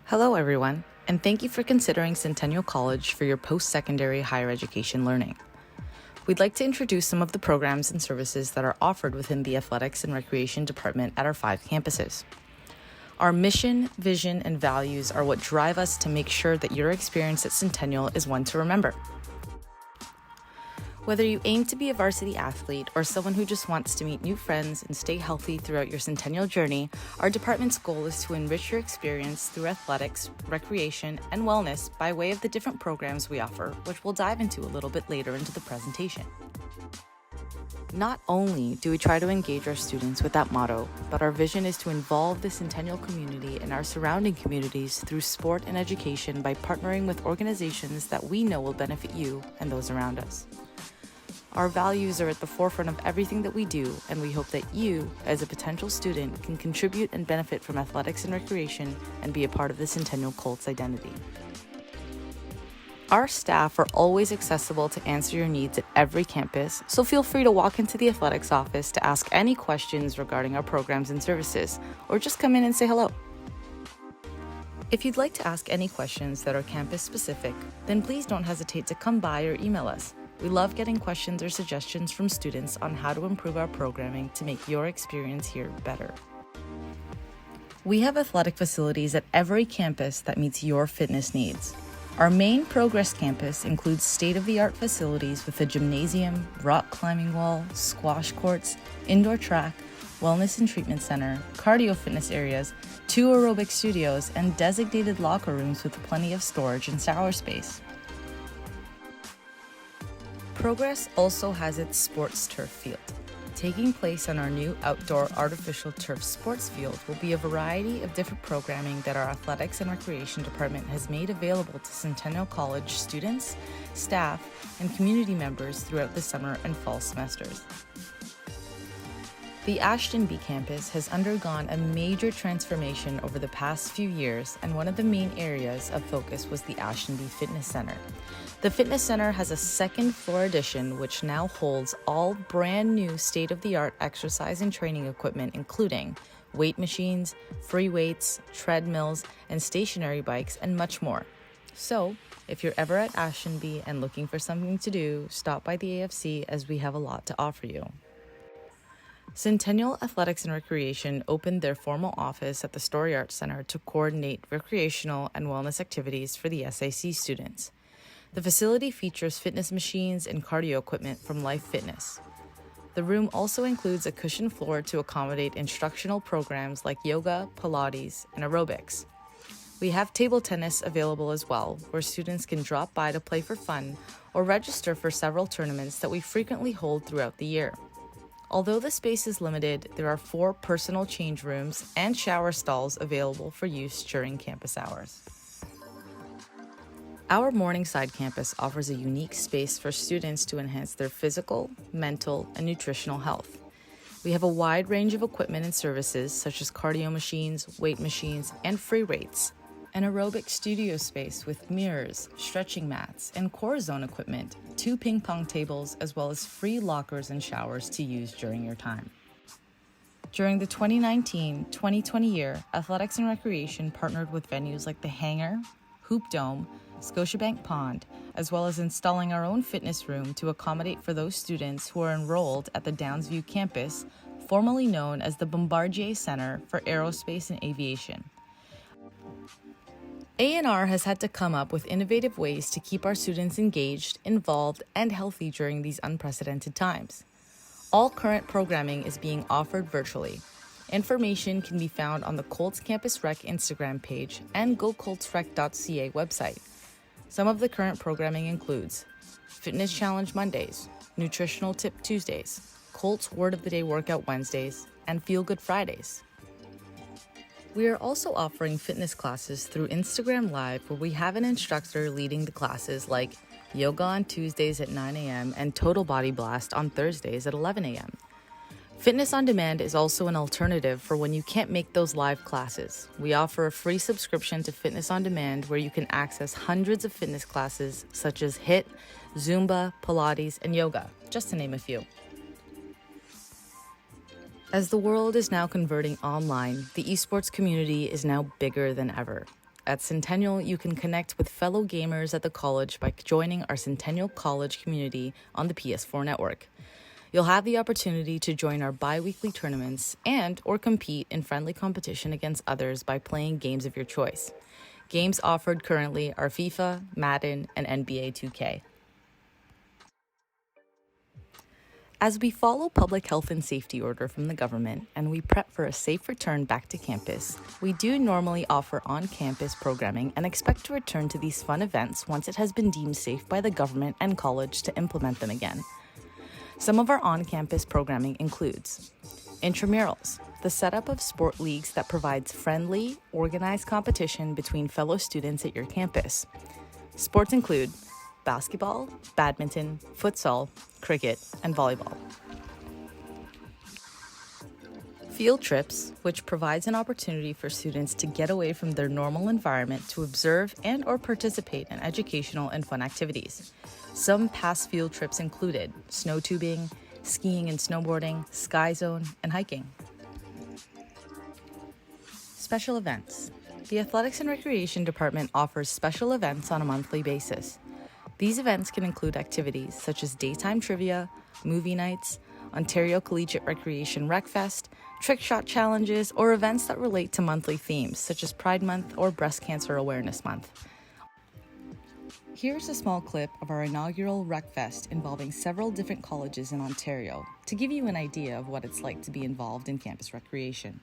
Hello, everyone, and thank you for considering Centennial College for your post-secondary higher education learning. We'd like to introduce some of the programs and services that are offered within the Athletics and Recreation Department at our 5 campuses. Our mission, vision, and values are what drive us to make sure that your experience at Centennial is one to remember. Whether you aim to be a varsity athlete or someone who just wants to meet new friends and stay healthy throughout your Centennial journey, our department's goal is to enrich your experience through athletics, recreation, and wellness by way of the different programs we offer, which we'll dive into a little bit later into the presentation. Not only do we try to engage our students with that motto, but our vision is to involve the Centennial community and our surrounding communities through sport and education by partnering with organizations that we know will benefit you and those around us. Our values are at the forefront of everything that we do, and we hope that you, as a potential student, can contribute and benefit from athletics and recreation and be a part of the Centennial Colts identity. Our staff are always accessible to answer your needs at every campus, so feel free to walk into the athletics office to ask any questions regarding our programs and services, or just come in and say hello. If you'd like to ask any questions that are campus specific, then please don't hesitate to come by or email us. We love getting questions or suggestions from students on how to improve our programming to make your experience here better. We have athletic facilities at every campus that meets your fitness needs. Our main Progress campus includes state-of-the-art facilities with a gymnasium, rock climbing wall, squash courts, indoor track, wellness and treatment center, cardio fitness areas, 2 aerobic studios, and designated locker rooms with plenty of storage and shower space. Progress also has its sports turf field. Taking place on our new outdoor artificial turf sports field will be a variety of different programming that our Athletics and Recreation Department has made available to Centennial College students, staff, and community members throughout the summer and fall semesters. The Ashton B campus has undergone a major transformation over the past few years, and one of the main areas of focus was the Ashton B Fitness Center. The Fitness Center has a second floor addition which now holds all brand new state-of-the-art exercise and training equipment, including weight machines, free weights, treadmills, and stationary bikes, and much more. So, if you're ever at Ashton B and looking for something to do, stop by the AFC as we have a lot to offer you. Centennial Athletics and Recreation opened their formal office at the Story Arts Center to coordinate recreational and wellness activities for the SAC students. The facility features fitness machines and cardio equipment from Life Fitness. The room also includes a cushioned floor to accommodate instructional programs like yoga, Pilates, and aerobics. We have table tennis available as well, where students can drop by to play for fun or register for several tournaments that we frequently hold throughout the year. Although the space is limited, there are 4 personal change rooms and shower stalls available for use during campus hours. Our Morningside campus offers a unique space for students to enhance their physical, mental, and nutritional health. We have a wide range of equipment and services such as cardio machines, weight machines, and free weights, an aerobic studio space with mirrors, stretching mats, and core zone equipment, 2 ping pong tables, as well as free lockers and showers to use during your time. During the 2019-2020 year, Athletics and Recreation partnered with venues like the Hangar, Hoop Dome, Scotiabank Pond, as well as installing our own fitness room to accommodate for those students who are enrolled at the Downsview campus, formerly known as the Bombardier Center for Aerospace and Aviation. A&R has had to come up with innovative ways to keep our students engaged, involved, and healthy during these unprecedented times. All current programming is being offered virtually. Information can be found on the Colts Campus Rec Instagram page and gocoltsrec.ca website. Some of the current programming includes Fitness Challenge Mondays, Nutritional Tip Tuesdays, Colts Word of the Day Workout Wednesdays, and Feel Good Fridays. We are also offering fitness classes through Instagram Live, where we have an instructor leading the classes like yoga on Tuesdays at 9 a.m. and Total Body Blast on Thursdays at 11 a.m. Fitness on Demand is also an alternative for when you can't make those live classes. We offer a free subscription to Fitness on Demand where you can access hundreds of fitness classes such as HIIT, Zumba, Pilates, and yoga, just to name a few. As the world is now converting online, the esports community is now bigger than ever. at Centennial, you can connect with fellow gamers at the college by joining our Centennial College community on the PS4 network. You'll have the opportunity to join our bi-weekly tournaments and or compete in friendly competition against others by playing games of your choice. Games offered currently are FIFA, Madden, and NBA 2K. As we follow public health and safety order from the government and we prep for a safe return back to campus, we do normally offer on-campus programming and expect to return to these fun events once it has been deemed safe by the government and college to implement them again. Some of our on-campus programming includes intramurals, the setup of sport leagues that provides friendly, organized competition between fellow students at your campus. Sports include basketball, badminton, futsal, cricket, and volleyball. Field trips, which provides an opportunity for students to get away from their normal environment to observe and or participate in educational and fun activities. Some past field trips included snow tubing, skiing and snowboarding, sky zone, and hiking. Special events. The Athletics and Recreation Department offers special events on a monthly basis. These events can include activities such as daytime trivia, movie nights, Ontario Collegiate Recreation Rec Fest, trick shot challenges, or events that relate to monthly themes such as Pride Month or Breast Cancer Awareness Month. Here's a small clip of our inaugural Rec Fest involving several different colleges in Ontario to give you an idea of what it's like to be involved in campus recreation.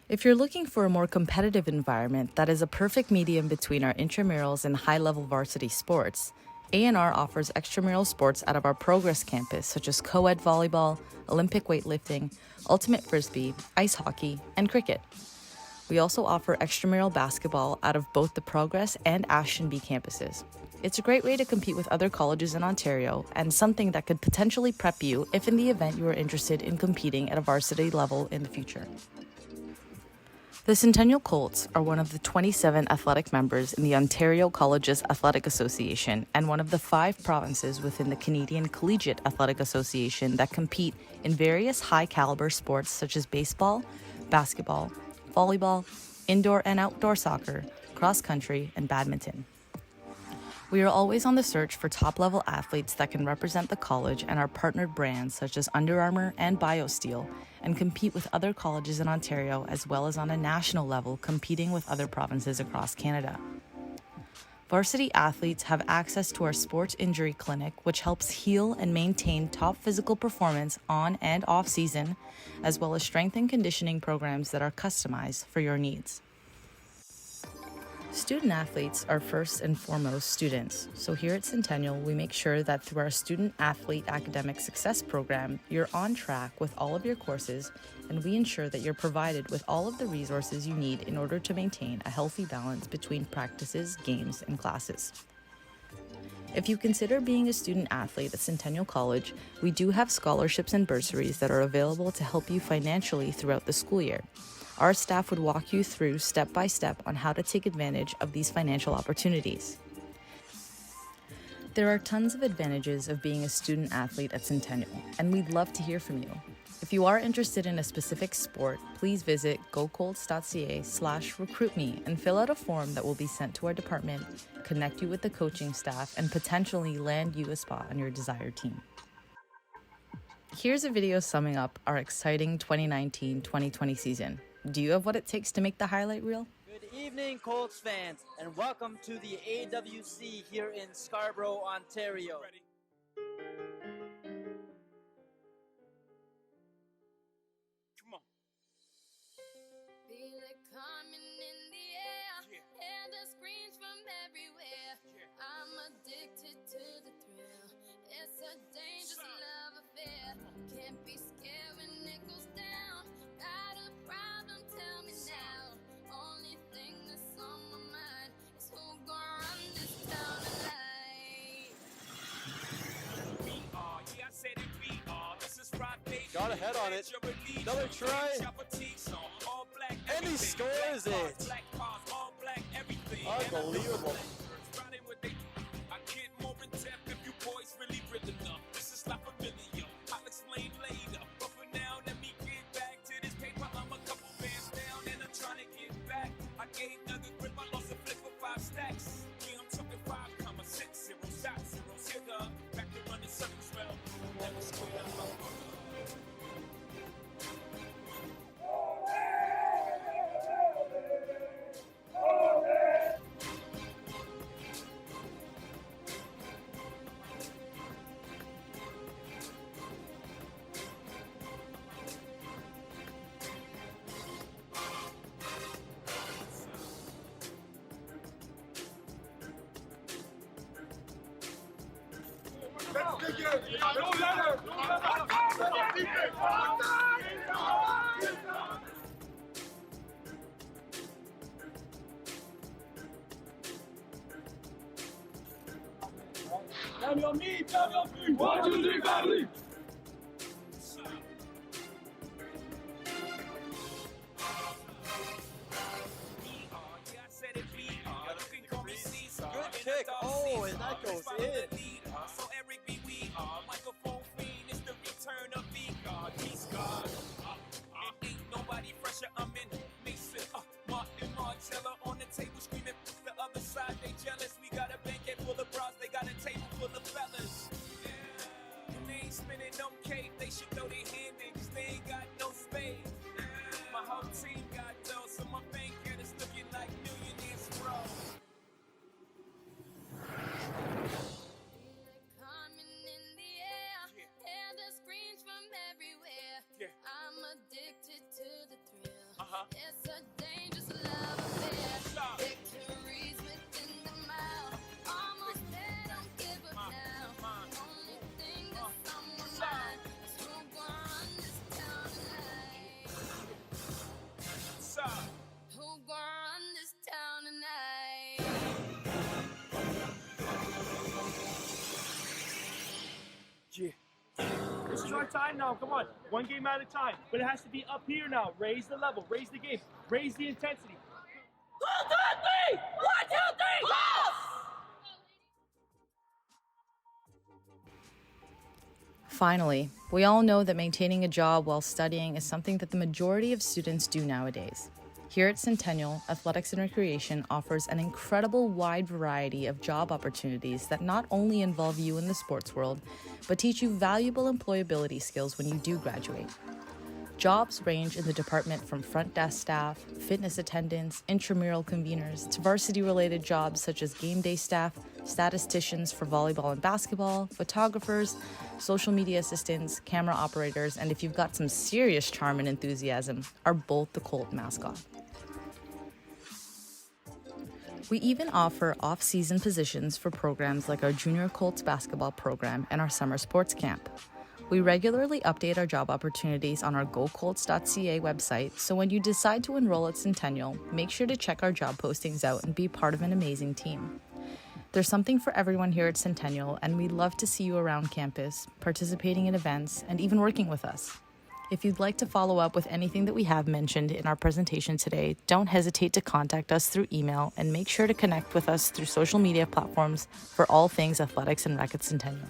If you're looking for a more competitive environment that is a perfect medium between our intramurals and high-level varsity sports, A&R offers extramural sports out of our Progress campus, such as co-ed volleyball, Olympic weightlifting, ultimate frisbee, ice hockey, and cricket. We also offer extramural basketball out of both the Progress and Ashton-B campuses. It's a great way to compete with other colleges in Ontario and something that could potentially prep you if in the event you are interested in competing at a varsity level in the future. The Centennial Colts are one of the 27 athletic members in the Ontario Colleges Athletic Association and one of the 5 provinces within the Canadian Collegiate Athletic Association that compete in various high-caliber sports such as baseball, basketball, volleyball, indoor and outdoor soccer, cross-country, and badminton. We are always on the search for top-level athletes that can represent the college and our partnered brands such as Under Armour and BioSteel and compete with other colleges in Ontario as well as on a national level competing with other provinces across Canada. Varsity athletes have access to our sports injury clinic, which helps heal and maintain top physical performance on and off season, as well as strength and conditioning programs that are customized for your needs. Student athletes are first and foremost students, so here at Centennial, we make sure that through our Student Athlete Academic Success Program, you're on track with all of your courses, and we ensure that you're provided with all of the resources you need in order to maintain a healthy balance between practices, games, and classes. If you consider being a student athlete at Centennial College, we do have scholarships and bursaries that are available to help you financially throughout the school year. Our staff would walk you through step by step on how to take advantage of these financial opportunities. There are tons of advantages of being a student athlete at Centennial, and we'd love to hear from you. If you are interested in a specific sport, please visit gocolts.ca/recruitme and fill out a form that will be sent to our department, connect you with the coaching staff, and potentially land you a spot on your desired team. Here's a video summing up our exciting 2019-2020 season. Do you have what it takes to make the highlight reel? Good evening, Colts fans, and welcome to the AWC here in Scarborough, Ontario. Come on. Feel it coming in the air, hear the screams from everywhere. I'm addicted to the thrill. It's a dangerous love affair. Can't be scared when it goes down. Got a problem? Tell me now. Only thing that's on my mind is who gon' run this town tonight. We are, yeah, I said it, we are. This is Friday. Got a head on it. Another try. And he scores it. Unbelievable. I get more in depth if you boys really real enough. This is not familiar. I'll explain later. But for now, let me get back to this paper. I'm a couple bands down and I'm trying to get back. I gave another grip, I lost a flip for 5 stacks. Yeah, I'm talking 5,6, 0 shots, 0 hitter. Back to running circles, well, never square up. Down your knee, 1, 2, 3, family. Good kick. Oh, and that goes in. So Eric B. We are microphone fiend. It's the return of the God. He's God. Ain't nobody fresher. I'm in Mason. Martin Martella on the table screaming. The other side they jealous. We got a banquet full of bras. They got a table full of fellas. And they ain't spinning no cake. They should throw their hand in 'cause they ain't got no spade. My whole team got dough, so my banquet is looking like millionaires, bro. Feel it coming in the air, hear the screams from everywhere. I'm addicted to the thrill. It's a dangerous love affair. Victories within the mile. Almost there, don't give up now. Only thing that's on my mind is who gon' run this town tonight. Who gon' run this town tonight? It's short time now. Come on. One game at a time. But it has to be up here now. Raise the level. Raise the game. Raise the intensity. 1, 2, 3! 1, 2, 3! Go! Finally, we all know that maintaining a job while studying is something that the majority of students do nowadays. Here at Centennial, Athletics and Recreation offers an incredible wide variety of job opportunities that not only involve you in the sports world, but teach you valuable employability skills when you do graduate. Jobs range in the department from front desk staff, fitness attendants, intramural conveners, to varsity-related jobs such as game day staff, statisticians for volleyball and basketball, photographers, social media assistants, camera operators, and if you've got some serious charm and enthusiasm, are both the Colt mascot. We even offer off-season positions for programs like our Junior Colts basketball program and our summer sports camp. We regularly update our job opportunities on our gocolts.ca website, so when you decide to enroll at Centennial, make sure to check our job postings out and be part of an amazing team. There's something for everyone here at Centennial, and we'd love to see you around campus, participating in events, and even working with us. If you'd like to follow up with anything that we have mentioned in our presentation today, don't hesitate to contact us through email, and make sure to connect with us through social media platforms for all things athletics and rec at Centennial.